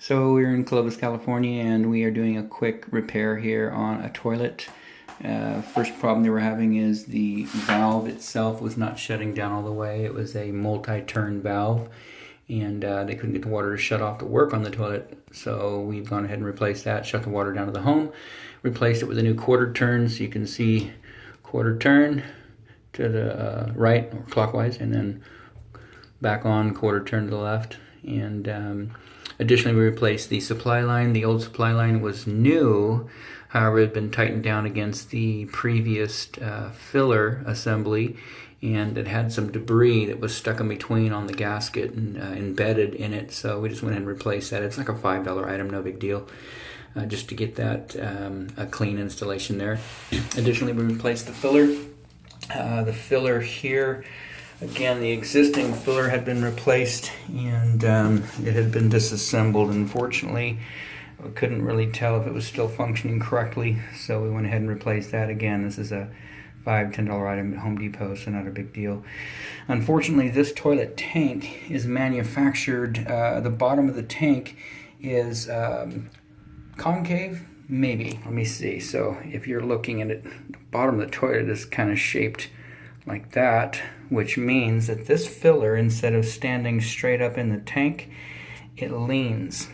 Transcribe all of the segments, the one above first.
So we're in Clovis, California, and we are doing a quick repair here on a toilet. First problem they were having is the valve itself was not shutting down all the way. It was a multi-turn valve, and they couldn't get the water to shut off to work on the toilet. So we've gone ahead and replaced that, shut the water down to the home, replaced it with a new quarter turn, so you can see quarter turn to the right or clockwise, and then back on, quarter turn to the left. And additionally, we replaced the supply line. The old supply line was new, however, it had been tightened down against the previous filler assembly, and it had some debris that was stuck in between on the gasket and embedded in it. So we just went ahead and replaced that. It's like a $5 item, no big deal, just to get that a clean installation there. Additionally, we replaced the filler. The filler here, again, the existing filler had been replaced, and it had been disassembled. Unfortunately, we couldn't really tell if it was still functioning correctly, so we went ahead and replaced that. Again, this is a $5-10 item at Home Depot, so not a big deal. Unfortunately, this toilet tank is manufactured, the bottom of the tank is concave, maybe. Let me see. So if you're looking at it, the bottom of the toilet is kind of shaped like that, which means that this filler, instead of standing straight up in the tank, it leans.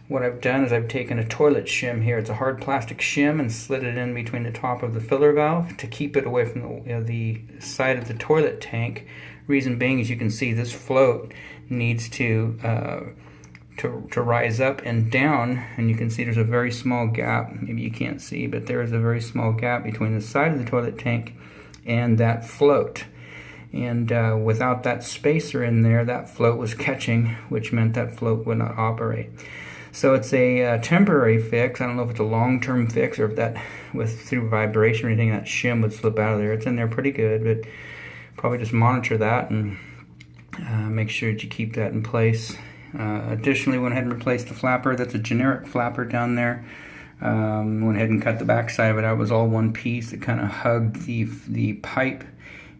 What I've done is I've taken a toilet shim here. It's a hard plastic shim, and slid it in between the top of the filler valve to keep it away from the side of the toilet tank. Reason being, as you can see, this float needs to rise up and down, and you can see there's a very small gap. Maybe you can't see, but there is a very small gap between the side of the toilet tank and that float. And without that spacer in there, that float was catching, which meant that float would not operate. So it's a temporary fix. I don't know if it's a long-term fix, or if that, through vibration or anything, that shim would slip out of there. It's in there pretty good, but probably just monitor that and make sure that you keep that in place. Additionally, went ahead and replaced the flapper. That's a generic flapper down there. Went ahead and cut the back side of it out. It was all one piece. It kind of hugged the pipe,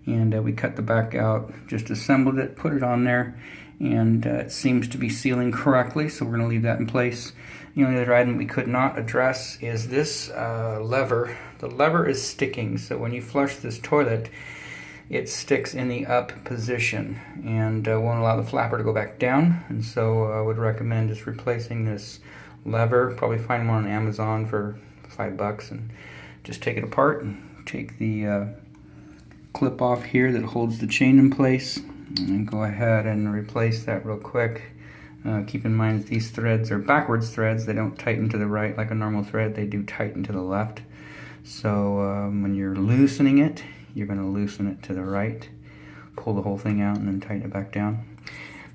and we cut the back out, just assembled it, put it on there, and it seems to be sealing correctly, so we're going to leave that in place. The only other item we could not address is this lever. The lever is sticking, so when you flush this toilet, it sticks in the up position and won't allow the flapper to go back down. And so I would recommend just replacing this lever. Probably find one on Amazon for $5, and just take it apart and take the clip off here that holds the chain in place, and go ahead and replace that real quick. Keep in mind that these threads are backwards threads. They don't tighten to the right like a normal thread. They do tighten to the left. So when you're loosening it, you're going to loosen it to the right, pull the whole thing out, and then tighten it back down.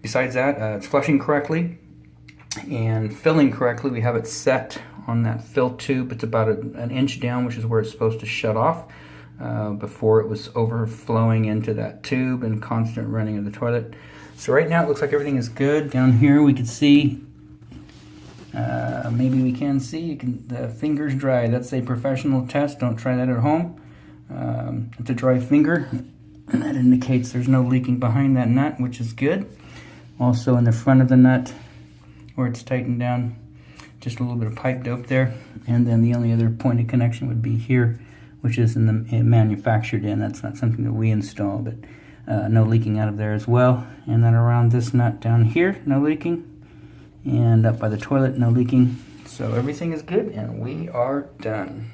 Besides that, it's flushing correctly and filling correctly. We have it set on that fill tube. It's about an inch down, which is where it's supposed to shut off. Before it was overflowing into that tube and constant running of the toilet. So right now it looks like everything is good. Down here we can see, maybe we can see, the finger's dry. That's a professional test. Don't try that at home. It's a dry finger, and that indicates there's no leaking behind that nut, which is good. Also in the front of the nut, where it's tightened down, just a little bit of pipe dope there. And then the only other point of connection would be here, which is in the manufactured in. That's not something that we install, but no leaking out of there as well. And then around this nut down here, no leaking. And up by the toilet, no leaking. So everything is good, and we are done.